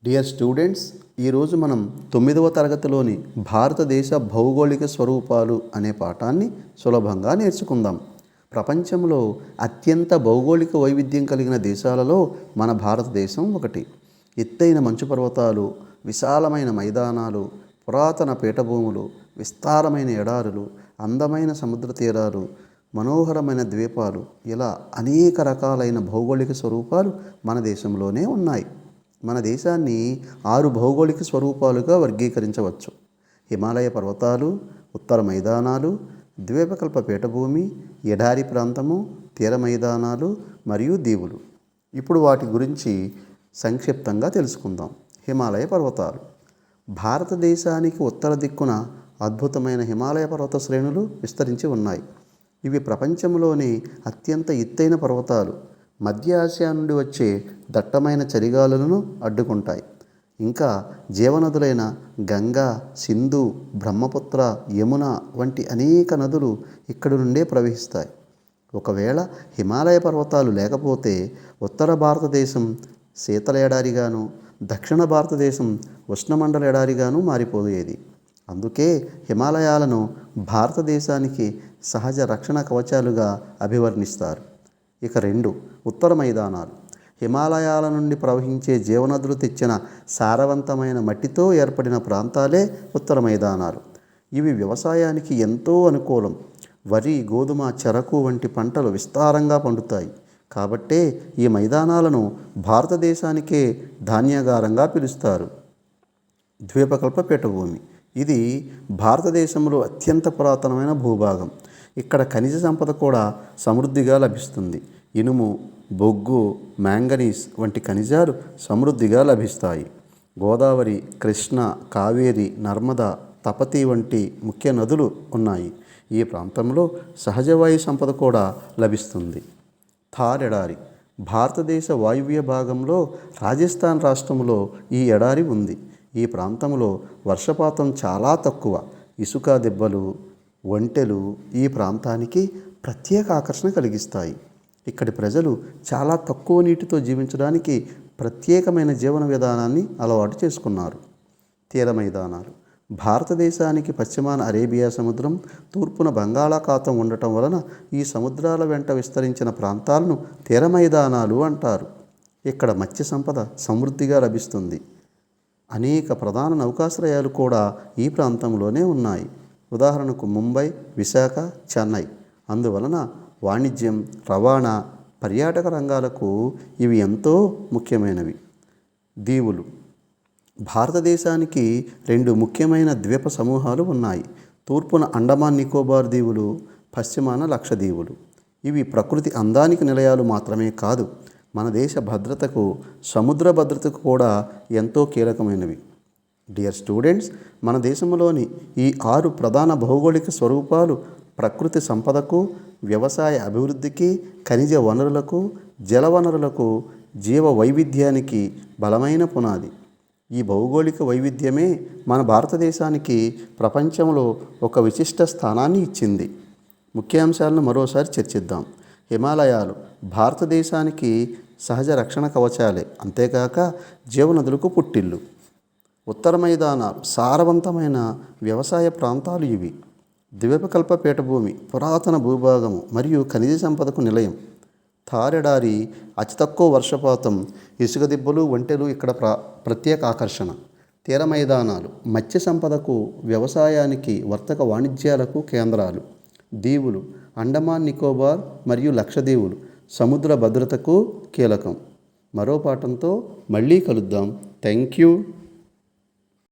Dear students, ఈరోజు మనం 9వ తరగతిలోని భారతదేశ భౌగోళిక స్వరూపాలు అనే పాఠాన్ని సులభంగా నేర్చుకుందాం. ప్రపంచంలో అత్యంత భౌగోళిక వైవిధ్యం కలిగిన దేశాలలో మన భారతదేశం ఒకటి. ఎత్తైన మంచు పర్వతాలు, విశాలమైన మైదానాలు, పురాతన పీఠభూములు, విస్తారమైన ఎడారులు, అందమైన సముద్ర తీరాలు, మనోహరమైన ద్వీపాలు, ఇలా అనేక రకాలైన భౌగోళిక స్వరూపాలు మన దేశంలోనే ఉన్నాయి. మన దేశాన్ని 6 భౌగోళిక స్వరూపాలుగా వర్గీకరించవచ్చు. హిమాలయ పర్వతాలు, ఉత్తర మైదానాలు, ద్వీపకల్ప పీఠభూమి, ఎడారి ప్రాంతము, తీర మైదానాలు మరియు దీవులు. ఇప్పుడు వాటి గురించి సంక్షిప్తంగా తెలుసుకుందాం. హిమాలయ పర్వతాలు. భారతదేశానికి ఉత్తర దిక్కున అద్భుతమైన హిమాలయ పర్వత శ్రేణులు విస్తరించి ఉన్నాయి. ఇవి ప్రపంచంలోని అత్యంత ఎత్తైన పర్వతాలు. మధ్య ఆసియా నుండి వచ్చే దట్టమైన చలిగాలులను అడ్డుకుంటాయి. ఇంకా జీవనదులైన గంగా, సింధు, బ్రహ్మపుత్ర, యమున వంటి అనేక నదులు ఇక్కడి నుండే ప్రవహిస్తాయి. ఒకవేళ హిమాలయ పర్వతాలు లేకపోతే ఉత్తర భారతదేశం శీతల ఎడారిగాను, దక్షిణ భారతదేశం ఉష్ణమండల ఎడారిగాను మారిపోయేది. అందుకే హిమాలయాలను భారతదేశానికి సహజ రక్షణ కవచాలుగా అభివర్ణిస్తారు. ఇక 2 ఉత్తర మైదానాలు. హిమాలయాల నుండి ప్రవహించే జీవనదులు తెచ్చిన సారవంతమైన మట్టితో ఏర్పడిన ప్రాంతాలే ఉత్తర మైదానాలు. ఇవి వ్యవసాయానికి ఎంతో అనుకూలం. వరి, గోధుమ, చెరకు వంటి పంటలు విస్తారంగా పండుతాయి. కాబట్టే ఈ మైదానాలను భారతదేశానికే ధాన్యాగారంగా పిలుస్తారు. ద్వీపకల్ప పీఠభూమి. ఇది భారతదేశంలో అత్యంత పురాతనమైన భూభాగం. ఇక్కడ ఖనిజ సంపద కూడా సమృద్ధిగా లభిస్తుంది. ఇనుము, బొగ్గు, మ్యాంగనీస్ వంటి ఖనిజాలు సమృద్ధిగా లభిస్తాయి. గోదావరి, కృష్ణ, కావేరి, నర్మదా, తపతి వంటి ముఖ్య నదులు ఉన్నాయి. ఈ ప్రాంతంలో సహజవాయు సంపద కూడా లభిస్తుంది. థార్ ఎడారి. భారతదేశ వాయువ్య భాగంలో రాజస్థాన్ రాష్ట్రంలో ఈ ఎడారి ఉంది. ఈ ప్రాంతంలో వర్షపాతం చాలా తక్కువ. ఇసుక దిబ్బలు, ఒంటెలు ఈ ప్రాంతానికి ప్రత్యేక ఆకర్షణ కలిగిస్తాయి. ఇక్కడి ప్రజలు చాలా తక్కువ నీటితో జీవించడానికి ప్రత్యేకమైన జీవన విధానాన్ని అలవాటు చేసుకున్నారు. తీర మైదానాలు. భారతదేశానికి పశ్చిమాన అరేబియా సముద్రం, తూర్పున బంగాళాఖాతం ఉండటం వలన ఈ సముద్రాల వెంట విస్తరించిన ప్రాంతాలను తీర మైదానాలు అంటారు. ఇక్కడ మత్స్య సంపద సమృద్ధిగా లభిస్తుంది. అనేక ప్రధాన నౌకాశ్రయాలు కూడా ఈ ప్రాంతంలోనే ఉన్నాయి. ఉదాహరణకు ముంబై, విశాఖ, చెన్నై. అందువలన వాణిజ్యం, రవాణా, పర్యాటక రంగాలకు ఇవి ఎంతో ముఖ్యమైనవి. దీవులు. భారతదేశానికి 2 ముఖ్యమైన ద్వీప సమూహాలు ఉన్నాయి. తూర్పున అండమాన్ నికోబార్ దీవులు, పశ్చిమాన లక్షద్వీపులు. ఇవి ప్రకృతి అందానికి నిలయాలు మాత్రమే కాదు, మన దేశ భద్రతకు, సముద్ర భద్రతకు కూడా ఎంతో కీలకమైనవి. డియర్ స్టూడెంట్స్, మన దేశంలోని ఈ 6 ప్రధాన భౌగోళిక స్వరూపాలు ప్రకృతి సంపదకు, వ్యవసాయ అభివృద్ధికి, ఖనిజ వనరులకు, జల వనరులకు, జీవ వైవిధ్యానికి బలమైన పునాది. ఈ భౌగోళిక వైవిధ్యమే మన భారతదేశానికి ప్రపంచంలో ఒక విశిష్ట స్థానాన్ని ఇచ్చింది. ముఖ్యాంశాలను మరోసారి చర్చిద్దాం. హిమాలయాలు భారతదేశానికి సహజ రక్షణ కవచాలే, అంతేకాక జీవనదులకు పుట్టిల్లు. ఉత్తర మైదానాలు సారవంతమైన వ్యవసాయ ప్రాంతాలు ఇవి. ద్వీపకల్ప పీఠభూమి పురాతన భూభాగము మరియు ఖనిజ సంపదకు నిలయం. థార్ ఎడారి అతి తక్కువ వర్షపాతం, ఇసుక దిబ్బలు, ఒంటెలు ఇక్కడ ప్రత్యేక ఆకర్షణ. తీర మైదానాలు మత్స్య సంపదకు, వ్యవసాయానికి, వర్తక వాణిజ్యాలకు కేంద్రాలు. దీవులు అండమాన్ నికోబార్ మరియు లక్షద్వీపులు సముద్ర భద్రతకు కీలకం. మరో పాఠంతో మళ్ళీ కలుద్దాం. Thank you.